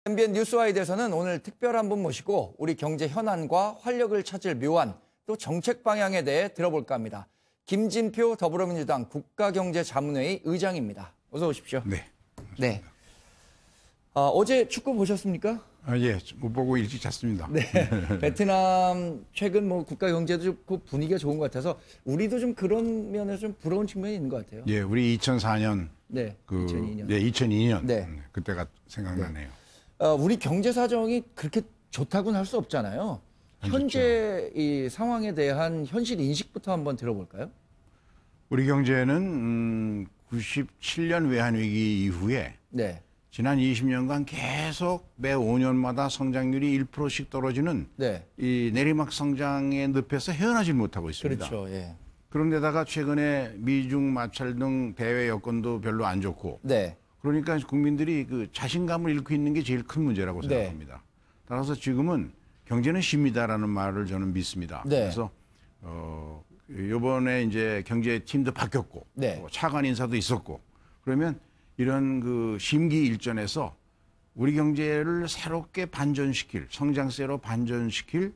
MBN 뉴스와이드에서는 오늘 특별한 분 모시고 우리 경제 현안과 활력을 찾을 묘안 또 정책 방향에 대해 들어볼까 합니다. 김진표 더불어민주당 국가경제자문회의 의장입니다. 어서 오십시오. 네. 네. 어제 축구 보셨습니까? 예, 못 보고 일찍 잤습니다. 네. 베트남 최근 국가 경제도 좋고 분위기가 좋은 것 같아서 우리도 좀 그런 면에서 좀 부러운 측면이 있는 것 같아요. 예, 우리 2004년 네. 2002년. 네, 2002년. 네. 그때가 생각나네요. 우리 경제 사정이 그렇게 좋다고는 할 수 없잖아요. 현재 이 상황에 대한 현실 인식부터 한번 들어볼까요? 우리 경제는 97년 외환위기 이후에 네. 지난 20년간 계속 매 5년마다 성장률이 1%씩 떨어지는 네. 이 내리막 성장의 늪에서 헤어나질 못하고 있습니다. 그렇죠. 예. 그런데다가 최근에 미중 마찰 등 대외 여건도 별로 안 좋고 네. 그러니까 국민들이 그 자신감을 잃고 있는 게 제일 큰 문제라고 네. 생각합니다. 따라서 지금은 경제는 힘이다라는 말을 저는 믿습니다. 네. 그래서 이번에 이제 경제팀도 바뀌었고 네. 차관 인사도 있었고 그러면 이런 그 심기 일전에서 우리 경제를 새롭게 반전시킬 성장세로 반전시킬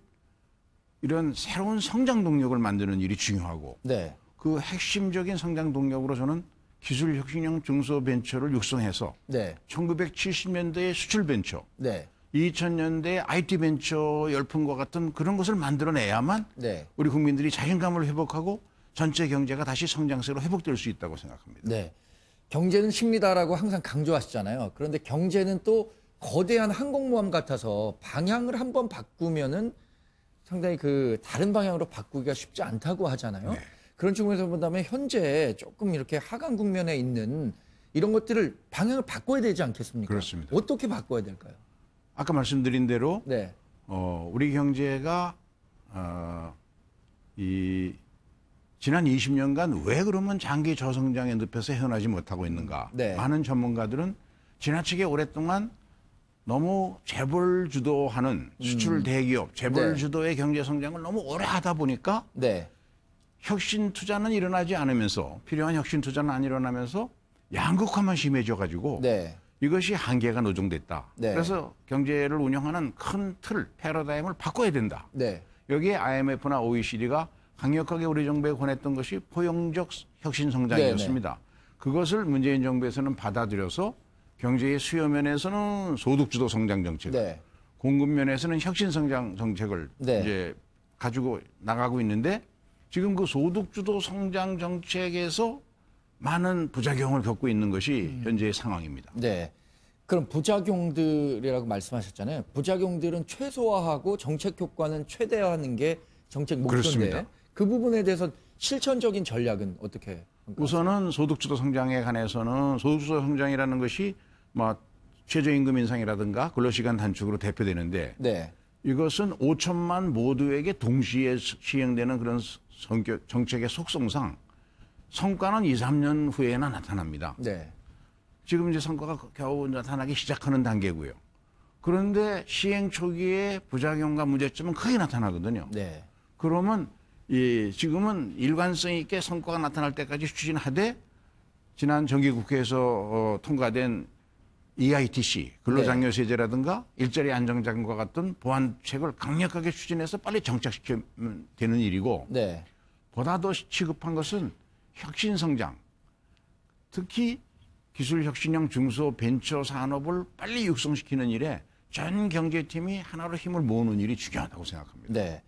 이런 새로운 성장 동력을 만드는 일이 중요하고 네. 그 핵심적인 성장 동력으로 저는 기술 혁신형 중소벤처를 육성해서 네. 1970년대의 수출 벤처, 네. 2000년대 IT 벤처 열풍과 같은 그런 것을 만들어내야만 네. 우리 국민들이 자신감을 회복하고 전체 경제가 다시 성장세로 회복될 수 있다고 생각합니다. 네. 경제는 쉽니다라고 항상 강조하시잖아요. 그런데 경제는 또 거대한 항공모함 같아서 방향을 한번 바꾸면은 상당히 그 다른 방향으로 바꾸기가 쉽지 않다고 하잖아요. 네. 그런 측면에서 본다면 현재 조금 이렇게 하강 국면에 있는 이런 것들을 방향을 바꿔야 되지 않겠습니까? 그렇습니다. 어떻게 바꿔야 될까요? 아까 말씀드린 대로 네. 우리 경제가 이 지난 20년간 왜 그러면 장기 저성장의 늪에서 헤어나지 못하고 있는가? 네. 많은 전문가들은 지나치게 오랫동안 너무 재벌 주도하는 수출 대기업, 재벌 네. 주도의 경제 성장을 너무 오래 하다 보니까 네. 혁신 투자는 일어나지 않으면서 필요한 혁신 투자는 안 일어나면서 양극화만 심해져 가지고 네. 이것이 한계가 노정됐다. 네. 그래서 경제를 운영하는 큰 틀, 패러다임을 바꿔야 된다. 네. 여기에 IMF나 OECD가 강력하게 우리 정부에 권했던 것이 포용적 혁신 성장이었습니다. 그것을 문재인 정부에서는 받아들여서 경제의 수요 면에서는 소득주도 성장 정책, 네. 공급 면에서는 혁신 성장 정책을 네. 이제 가지고 나가고 있는데 지금 그 소득주도 성장 정책에서 많은 부작용을 겪고 있는 것이 현재의 상황입니다. 네. 그럼 부작용들이라고 말씀하셨잖아요. 부작용들은 최소화하고 정책 효과는 최대화하는 게 정책 목표인데 그렇습니다. 그 부분에 대해서 실천적인 전략은 어떻게 평가하세요? 우선은 소득주도 성장에 관해서는 소득주도 성장이라는 것이 뭐 최저임금 인상이라든가 근로시간 단축으로 대표되는데 네. 이것은 5천만 모두에게 동시에 시행되는 그런 정책의 속성상 성과는 2, 3년 후에나 나타납니다. 네. 지금 이제 성과가 겨우 나타나기 시작하는 단계고요. 그런데 시행 초기에 부작용과 문제점은 크게 나타나거든요. 네. 그러면 지금은 일관성 있게 성과가 나타날 때까지 추진하되 지난 정기국회에서 통과된 EITC 근로장려세제라든가 일자리 안정장과 같은 보완책을 강력하게 추진해서 빨리 정착시키면 되는 일이고 네. 보다 더 시급한 것은 혁신성장, 특히 기술혁신형 중소벤처 산업을 빨리 육성시키는 일에 전 경제팀이 하나로 힘을 모으는 일이 중요하다고 생각합니다. 네.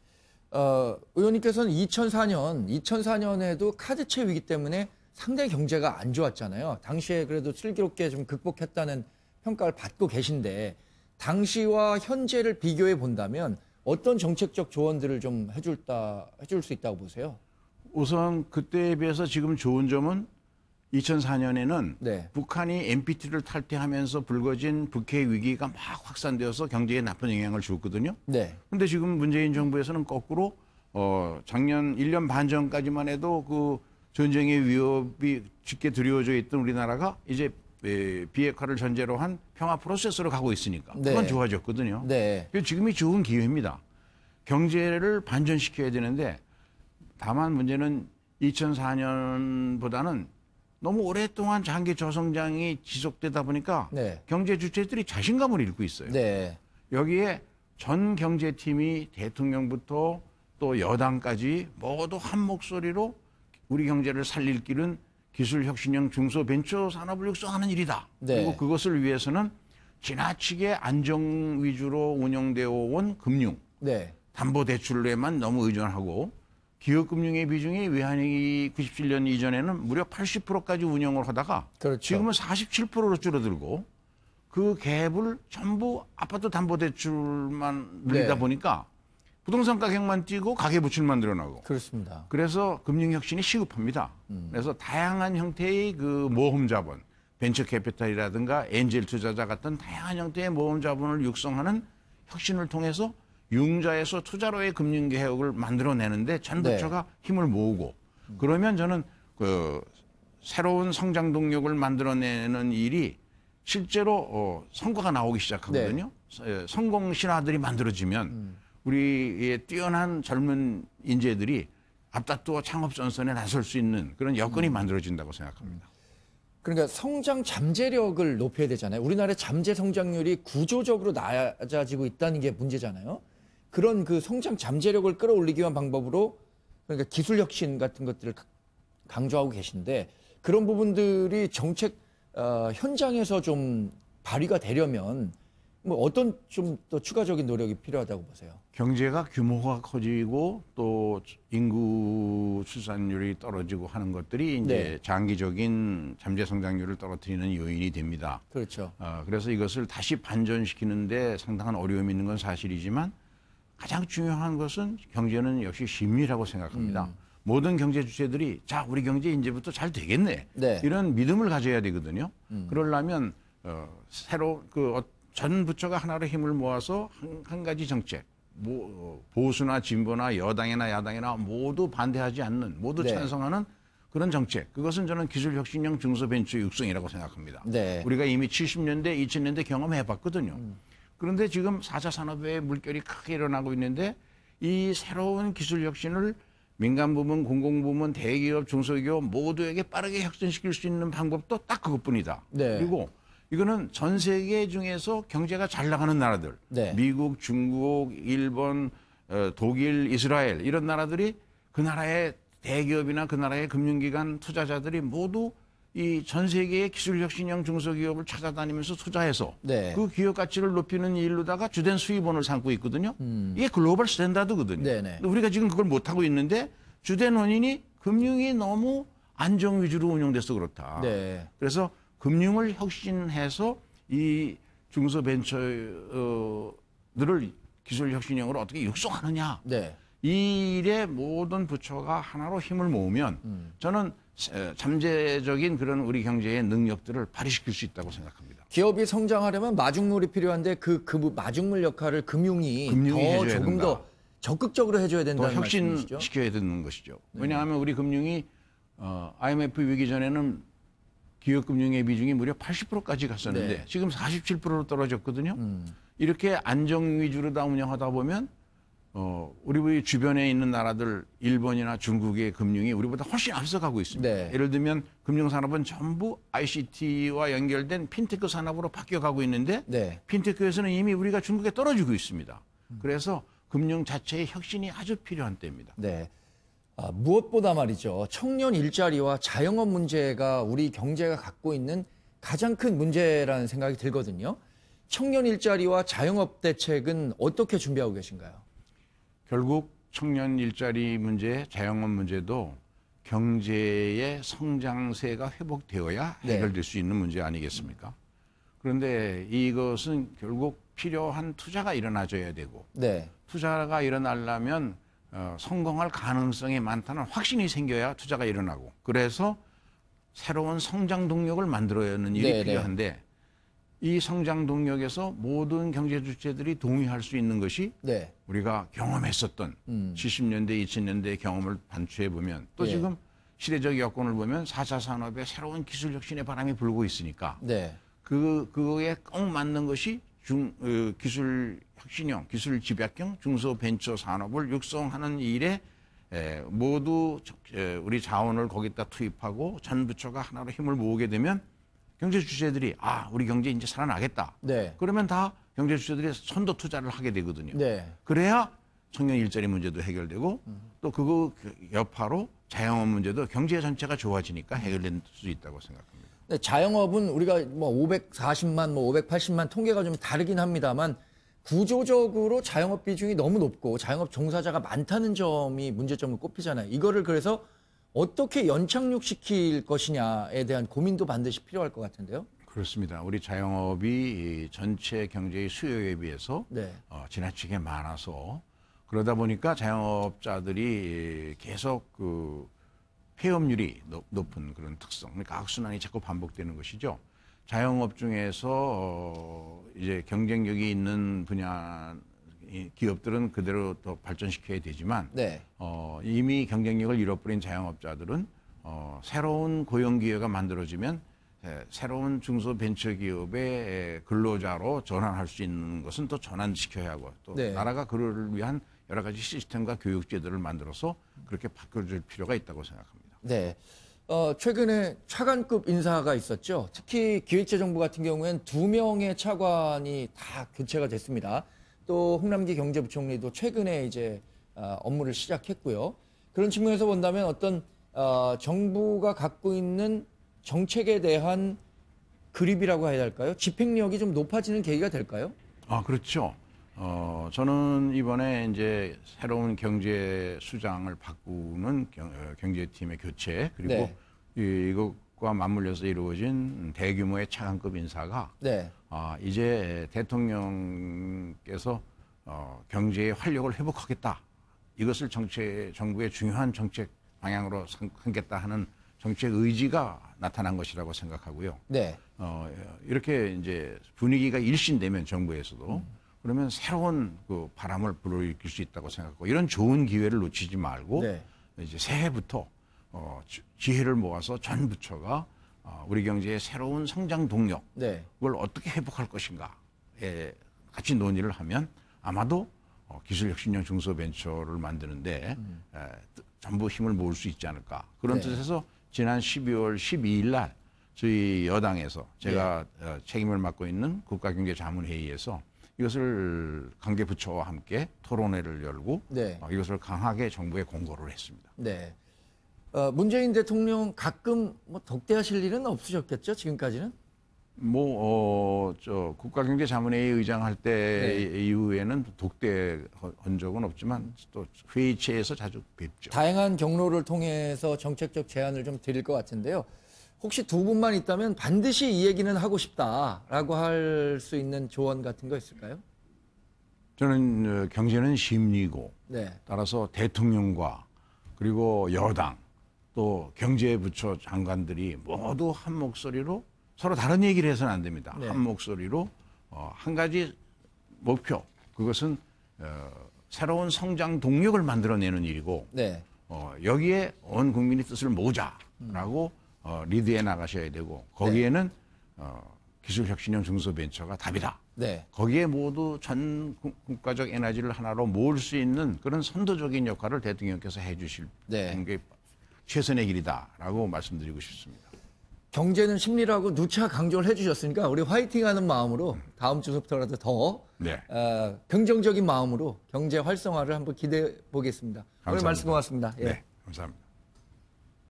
의원님께서는 2004년에도 카드채 위기 때문에 상당히 경제가 안 좋았잖아요. 당시에 그래도 슬기롭게 좀 극복했다는 평가를 받고 계신데 당시와 현재를 비교해 본다면 어떤 정책적 조언들을 좀 해줄 수 있다고 보세요? 우선 그때에 비해서 지금 좋은 점은 2004년에는 네. 북한이 NPT를 탈퇴하면서 불거진 북핵 위기가 막 확산되어서 경제에 나쁜 영향을 주었거든요. 네. 그런데 지금 문재인 정부에서는 거꾸로 작년 1년 반 전까지만 해도 그 전쟁의 위협이 짙게 두려워져 있던 우리나라가 이제 비핵화를 전제로 한 평화 프로세스로 가고 있으니까 그건 네. 좋아졌거든요. 네. 그래서 지금이 좋은 기회입니다. 경제를 반전시켜야 되는데 다만 문제는 2004년보다는 너무 오랫동안 장기 저성장이 지속되다 보니까 네. 경제 주체들이 자신감을 잃고 있어요. 네. 여기에 전 경제팀이 대통령부터 또 여당까지 모두 한 목소리로 우리 경제를 살릴 길은 기술혁신형 중소벤처산업을 육성하는 일이다. 네. 그리고 그것을 위해서는 지나치게 안정 위주로 운영되어 온 금융, 네. 담보대출에만 너무 의존하고 기업금융의 비중이 외환위기 97년 이전에는 무려 80%까지 운영을 하다가 그렇죠. 지금은 47%로 줄어들고 그 갭을 전부 아파트 담보대출만 늘리다 네. 보니까 부동산 가격만 뛰고 가계부채만 늘어나고 그렇습니다. 그래서 금융혁신이 시급합니다. 그래서 다양한 형태의 그 모험자본, 벤처캐피탈이라든가 엔젤 투자자 같은 다양한 형태의 모험자본을 육성하는 혁신을 통해서 융자에서 투자로의 금융개혁을 만들어내는데 전 부처가 힘을 모으고 그러면 저는 그 새로운 성장 동력을 만들어내는 일이 실제로 성과가 나오기 시작하거든요. 성공 신화들이 만들어지면 우리의 뛰어난 젊은 인재들이 앞다투어 창업 전선에 나설 수 있는 그런 여건이 만들어진다고 생각합니다. 그러니까 성장 잠재력을 높여야 되잖아요. 우리나라의 잠재 성장률이 구조적으로 낮아지고 있다는 게 문제잖아요. 그런 그 성장 잠재력을 끌어올리기 위한 방법으로 그러니까 기술 혁신 같은 것들을 강조하고 계신데 그런 부분들이 정책 현장에서 좀 발휘가 되려면 뭐 어떤 좀 더 추가적인 노력이 필요하다고 보세요? 경제가 규모가 커지고 또 인구 출산율이 떨어지고 하는 것들이 이제 네. 장기적인 잠재 성장률을 떨어뜨리는 요인이 됩니다. 그렇죠. 그래서 이것을 다시 반전시키는데 상당한 어려움이 있는 건 사실이지만 가장 중요한 것은 경제는 역시 심리라고 생각합니다. 모든 경제 주체들이 자 우리 경제 이제부터 잘 되겠네 네. 이런 믿음을 가져야 되거든요. 그러려면 새로 전 부처가 하나로 힘을 모아서 한 가지 정책, 보수나 진보나 여당이나 야당이나 모두 반대하지 않는, 모두 네. 찬성하는 그런 정책. 그것은 저는 기술혁신형 중소벤처 육성이라고 생각합니다. 네. 우리가 이미 70년대, 2000년대 경험해봤거든요. 그런데 지금 4차 산업의 물결이 크게 일어나고 있는데 이 새로운 기술혁신을 민간부문, 공공부문, 대기업, 중소기업 모두에게 빠르게 혁신시킬 수 있는 방법도 딱 그것뿐이다. 네. 그리고 이거는 전 세계 중에서 경제가 잘 나가는 나라들, 네. 미국, 중국, 일본, 독일, 이스라엘 이런 나라들이 그 나라의 대기업이나 그 나라의 금융기관 투자자들이 모두 이 전 세계의 기술혁신형 중소기업을 찾아다니면서 투자해서 네. 그 기업 가치를 높이는 일로다가 주된 수입원을 삼고 있거든요. 이게 글로벌 스탠다드거든요. 네네. 근데 우리가 지금 그걸 못하고 있는데 주된 원인이 금융이 너무 안정 위주로 운영돼서 그렇다. 네. 그래서 금융을 혁신해서 이 중소벤처들을 기술혁신형으로 어떻게 육성하느냐. 네. 이 일에 모든 부처가 하나로 힘을 모으면 저는 잠재적인 그런 우리 경제의 능력들을 발휘시킬 수 있다고 생각합니다. 기업이 성장하려면 마중물이 필요한데 그 마중물 역할을 금융이 더 해줘야 조금 된다. 더 적극적으로 해줘야 더 된다는 말씀이시죠? 혁신시켜야 되는 것이죠. 왜냐하면 우리 금융이 IMF 위기 전에는 기업금융의 비중이 무려 80%까지 갔었는데 네. 지금 47%로 떨어졌거든요. 이렇게 안정 위주로 다 운영하다 보면 우리 주변에 있는 나라들 일본이나 중국의 금융이 우리보다 훨씬 앞서가고 있습니다. 네. 예를 들면 금융산업은 전부 ICT와 연결된 핀테크 산업으로 바뀌어가고 있는데 네. 핀테크에서는 이미 우리가 중국에 떨어지고 있습니다. 그래서 금융 자체의 혁신이 아주 필요한 때입니다. 네. 무엇보다 말이죠. 청년 일자리와 자영업 문제가 우리 경제가 갖고 있는 가장 큰 문제라는 생각이 들거든요. 청년 일자리와 자영업 대책은 어떻게 준비하고 계신가요? 결국 청년 일자리 문제, 자영업 문제도 경제의 성장세가 회복되어야 네. 해결될 수 있는 문제 아니겠습니까? 그런데 이것은 결국 필요한 투자가 일어나줘야 되고 네. 투자가 일어나려면 성공할 가능성이 많다는 확신이 생겨야 투자가 일어나고 그래서 새로운 성장 동력을 만들어야 하는 일이 네, 필요한데 이 성장 동력에서 모든 경제 주체들이 동의할 수 있는 것이 네. 우리가 경험했었던 70년대, 2000년대의 경험을 반추해 보면 또 예. 지금 시대적 여건을 보면 4차 산업에 새로운 기술 혁신의 바람이 불고 있으니까 네. 그거에 꼭 맞는 것이 기술 혁신형, 기술 집약형 중소벤처 산업을 육성하는 일에 모두 우리 자원을 거기다 투입하고 전 부처가 하나로 힘을 모으게 되면 경제 주체들이 우리 경제 이제 살아나겠다. 네. 그러면 다 경제 주체들이 선도 투자를 하게 되거든요. 네. 그래야 청년 일자리 문제도 해결되고 또 그거 여파로 자영업 문제도 경제 전체가 좋아지니까 해결될 수 있다고 생각합니다. 네, 자영업은 우리가 뭐 540만, 뭐 580만 통계가 좀 다르긴 합니다만 구조적으로 자영업 비중이 너무 높고 자영업 종사자가 많다는 점이 문제점을 꼽히잖아요. 이거를 그래서 어떻게 연착륙시킬 것이냐에 대한 고민도 반드시 필요할 것 같은데요. 그렇습니다. 우리 자영업이 전체 경제의 수요에 비해서 네. 지나치게 많아서 그러다 보니까 자영업자들이 계속 그 폐업률이 높은 그런 특성, 그러니까 악순환이 자꾸 반복되는 것이죠. 자영업 중에서 이제 경쟁력이 있는 분야 기업들은 그대로 더 발전시켜야 되지만 네. 이미 경쟁력을 잃어버린 자영업자들은 새로운 고용 기회가 만들어지면 새로운 중소벤처기업의 근로자로 전환할 수 있는 것은 또 전환시켜야 하고 또 네. 나라가 그를 위한 여러 가지 시스템과 교육제도를 만들어서 그렇게 바꿔줄 필요가 있다고 생각합니다. 네. 최근에 차관급 인사가 있었죠. 특히 기획재정부 같은 경우에는 2명의 차관이 다 교체가 됐습니다. 또 홍남기 경제부총리도 최근에 이제 업무를 시작했고요. 그런 측면에서 본다면 어떤 정부가 갖고 있는 정책에 대한 그립이라고 해야 할까요? 집행력이 좀 높아지는 계기가 될까요? 그렇죠. 저는 이번에 이제 새로운 경제 수장을 바꾸는 경제팀의 교체 그리고 네. 이것과 맞물려서 이루어진 대규모의 차관급 인사가 네. 이제 대통령께서 경제의 활력을 회복하겠다. 이것을 정부의 중요한 정책 방향으로 삼겠다 하는 정책 의지가 나타난 것이라고 생각하고요. 네. 이렇게 이제 분위기가 일신되면 정부에서도 그러면 새로운 그 바람을 불어일으킬 수 있다고 생각하고 이런 좋은 기회를 놓치지 말고 네. 이제 새해부터 지혜를 모아서 전 부처가 우리 경제의 새로운 성장 동력 네. 그걸 어떻게 회복할 것인가에 같이 논의를 하면 아마도 기술혁신형 중소벤처를 만드는데 전부 힘을 모을 수 있지 않을까 그런 네. 뜻에서 지난 12월 12일 날 저희 여당에서 제가 책임을 맡고 있는 국가경제자문회의에서 이것을 관계 부처와 함께 토론회를 열고 네. 이것을 강하게 정부에 공고를 했습니다. 네. 문재인 대통령 가끔 뭐 덕대하실 일은 없으셨겠죠? 지금까지는? 국가경제자문회의 의장할 때 이후에는 독대한 적은 없지만 또 회의체에서 자주 뵙죠. 다양한 경로를 통해서 정책적 제안을 좀 드릴 것 같은데요. 혹시 두 분만 있다면 반드시 이 얘기는 하고 싶다라고 할 수 있는 조언 같은 거 있을까요? 저는 경제는 심리고 네. 따라서 대통령과 그리고 여당 또 경제부처 장관들이 모두 한 목소리로 서로 다른 얘기를 해서는 안 됩니다. 네. 한 목소리로 한 가지 목표 그것은 새로운 성장 동력을 만들어내는 일이고 네. 여기에 온 국민의 뜻을 모으자라고 리드해 나가셔야 되고 거기에는 기술혁신형 중소벤처가 답이다. 네. 거기에 모두 전 국가적 에너지를 하나로 모을 수 있는 그런 선도적인 역할을 대통령께서 해주실 게 최선의 길이다라고 말씀드리고 싶습니다. 경제는 심리라고 누차 강조를 해주셨으니까 우리 화이팅하는 마음으로 다음 주부터라도 더 긍정적인 마음으로 경제 활성화를 한번 기대해 보겠습니다. 오늘 말씀 고맙습니다. 예. 네, 감사합니다.